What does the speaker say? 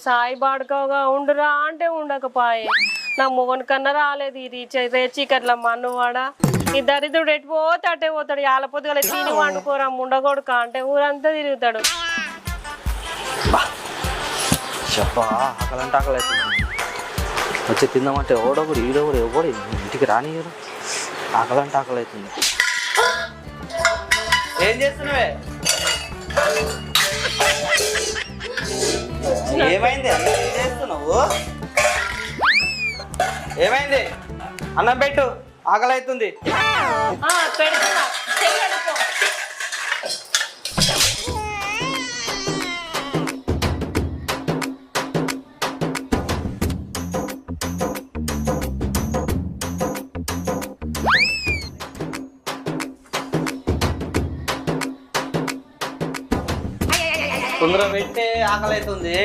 సాయి బాడుకోగా ఉండురా అంటే ఉండకపాయే నా మొగన్ కన్నా రాలేదు ఇది చీకట్ల మన్నువాడ ఈ దరిద్రుడు ఎటు పోతే అటే పోతాడు యాల పొద్దుగల తిని వండుకోరా ఉండకూడక అంటే ఊరంతా తిరుగుతాడు. చెప్పా ఆకలంటే ఆకలి అవుతుంది. వచ్చి తిందామంటే ఓడొకడు ఈడొకడు ఎవడు ఇంటికి రానియరు. ఆకలంటే ఆకలి అవుతుంది. ఏం చేస్తున్నావే? ఏమైంది అన్న? ఏం చేస్తున్నావు? ఏమైంది? అన్నం పెట్టు, ఆకలి అవుతుంది. తొందర పెట్టే ఆకలి అవుతుంది.